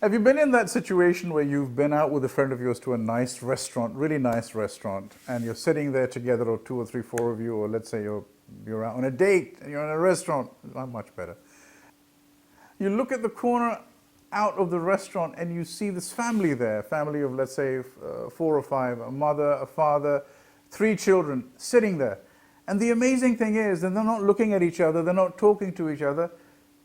Have you been in that situation where you've been out with a friend of yours to a nice restaurant, really nice restaurant, and you're sitting there together, or two or three, four of you, or let's say you're out on a date and you're in a restaurant, not much better. You look at the corner out of the restaurant and you see this family there, family of let's say four or five, a mother, a father, three children sitting there. And the amazing thing is that they're not looking at each other, they're not talking to each other,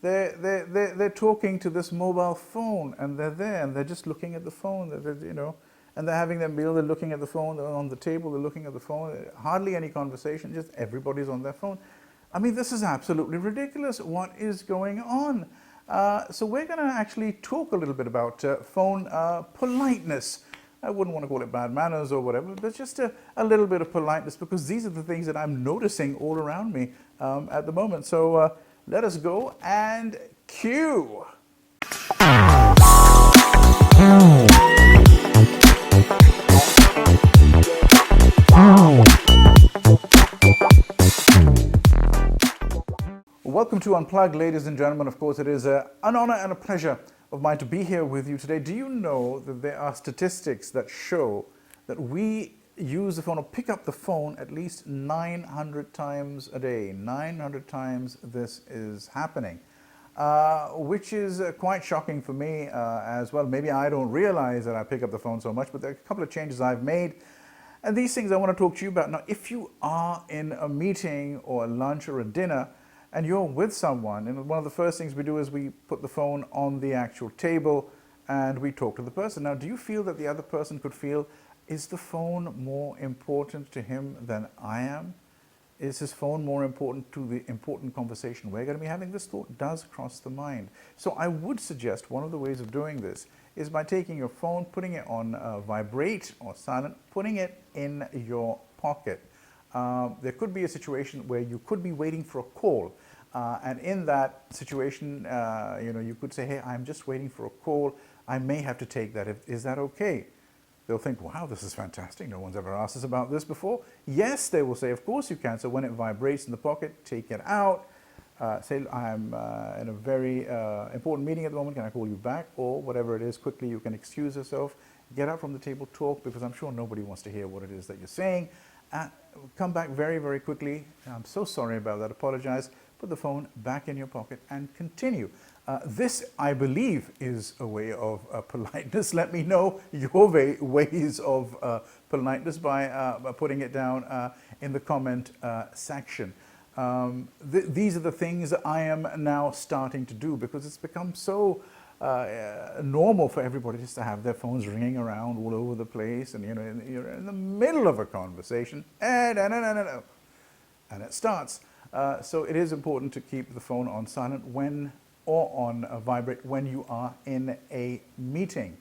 they're talking to this mobile phone, and they're there and they're just looking at the phone, and they're having their meal, they're looking at the phone, they're on the table, they're looking at the phone, hardly any conversation, just everybody's on their phone. I mean, this is absolutely ridiculous. What is going on? So we're going to actually talk a little bit about phone politeness. I wouldn't want to call it bad manners or whatever, but just a little bit of politeness, because these are the things that I'm noticing all around me at the moment. So let us go and cue. Welcome to Unplugged, ladies and gentlemen. Of course, it is an honor and a pleasure of mine to be here with you today. Do you know that there are statistics that show that we use the phone or pick up the phone at least 900 times a day? 900 times this is happening, which is quite shocking for me as well. Maybe I don't realize that I pick up the phone so much, but there are a couple of changes I've made. And these things I want to talk to you about. Now, if you are in a meeting or a lunch or a dinner, and you're with someone, and one of the first things we do is we put the phone on the actual table and we talk to the person. Now, do you feel that the other person could feel, is the phone more important to him than I am? Is his phone more important to the important conversation we're going to be having? This thought does cross the mind. So I would suggest one of the ways of doing this is by taking your phone, putting it on vibrate or silent, putting it in your pocket. There could be a situation where you could be waiting for a call, and in that situation, you could say, hey, I'm just waiting for a call. I may have to take that. Is that okay? They'll think, wow, this is fantastic. No one's ever asked us about this before. Yes, they will say, of course you can. So when it vibrates in the pocket, take it out. Say, I'm in a very important meeting at the moment. Can I call you back? Or whatever it is, quickly you can excuse yourself. Get up from the table, talk, because I'm sure nobody wants to hear what it is that you're saying. Come back very, very quickly. I'm so sorry about that. Apologize. Put the phone back in your pocket and continue. This, I believe, is a way of politeness. Let me know your ways of politeness by putting it down in the comment section. These are the things that I am now starting to do, because it's become so normal for everybody just to have their phones ringing around all over the place, and you're in the middle of a conversation and it starts. So it is important to keep the phone on silent or on vibrate when you are in a meeting.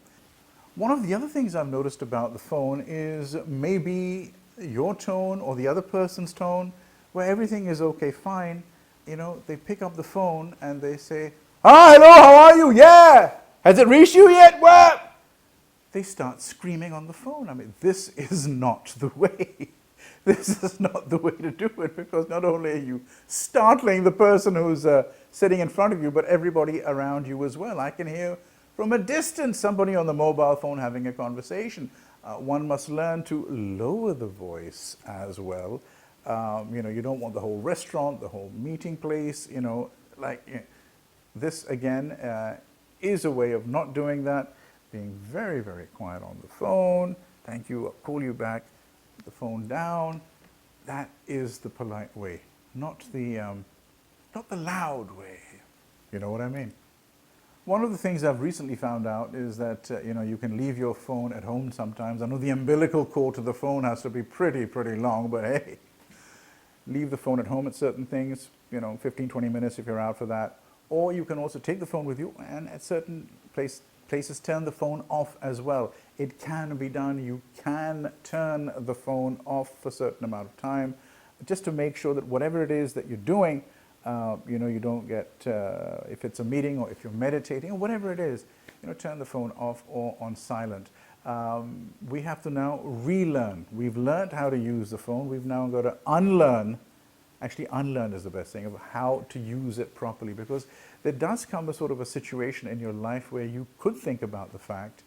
One of the other things I've noticed about the phone is maybe your tone or the other person's tone, where everything is okay, fine. They pick up the phone and they say, "Ah, hello, how are you? Yeah. Has it reached you yet? Well," they start screaming on the phone. I mean, this is not the way. This is not the way to do it, because not only are you startling the person who's sitting in front of you, but everybody around you as well. I can hear from a distance somebody on the mobile phone having a conversation. One must learn to lower the voice as well. You don't want the whole restaurant, the whole meeting place, this, again, is a way of not doing that. Being very, very quiet on the phone. Thank you, I'll call you back. Put the phone down. That is the polite way, not the loud way. You know what I mean? One of the things I've recently found out is that, you can leave your phone at home sometimes. I know the umbilical cord to the phone has to be pretty long, but hey, leave the phone at home at certain things, 15, 20 minutes if you're out for that. Or you can also take the phone with you and at certain places turn the phone off as well. It can be done. You can turn the phone off for a certain amount of time, just to make sure that whatever it is that you're doing, you don't get, if it's a meeting or if you're meditating or whatever it is, turn the phone off or on silent. We have to now relearn. We've learned how to use the phone. We've now got to unlearn actually unlearn is the best thing, of how to use it properly, because there does come a sort of a situation in your life where you could think about the fact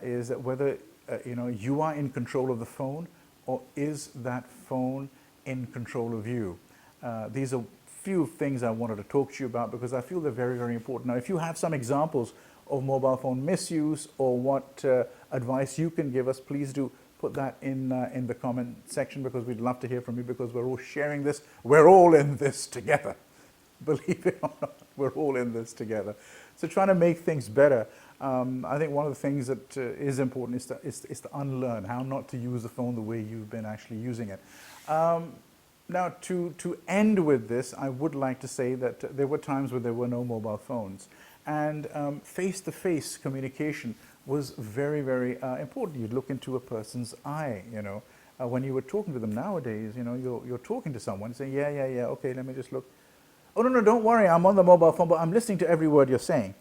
is that whether you are in control of the phone, or is that phone in control of you. These are few things I wanted to talk to you about because I feel they're very, very important. Now, if you have some examples of mobile phone misuse or what advice you can give us, please do put that in the comment section, because we'd love to hear from you, because we're all sharing this. We're all in this together. Believe it or not, we're all in this together. So trying to make things better. I think one of the things that is important is to unlearn how not to use the phone the way you've been actually using it. Now, to end with this, I would like to say that there were times where there were no mobile phones, and face-to-face communication was very, very important. You'd look into a person's eye, when you were talking to them. Nowadays, you're talking to someone, saying, yeah, okay, let me just look. Oh, no, don't worry, I'm on the mobile phone, but I'm listening to every word you're saying.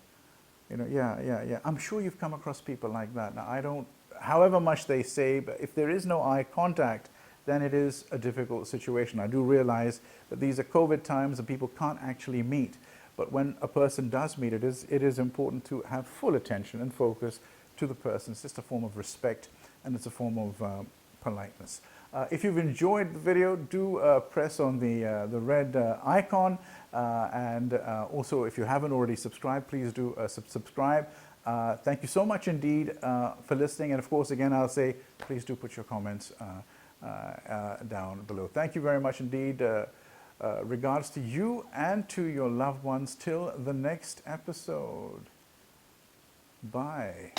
Yeah. I'm sure you've come across people like that. Now, I don't, however much they say, but if there is no eye contact, then it is a difficult situation. I do realize that these are COVID times and people can't actually meet. But when a person does meet, it is important to have full attention and focus to the person. It's just a form of respect, and it's a form of politeness. If you've enjoyed the video, do press on the red icon, and also if you haven't already subscribed, please do subscribe. Thank you so much indeed for listening, and of course, again, I'll say please do put your comments down below. Thank you very much indeed. Regards to you and to your loved ones. Till the next episode. Bye.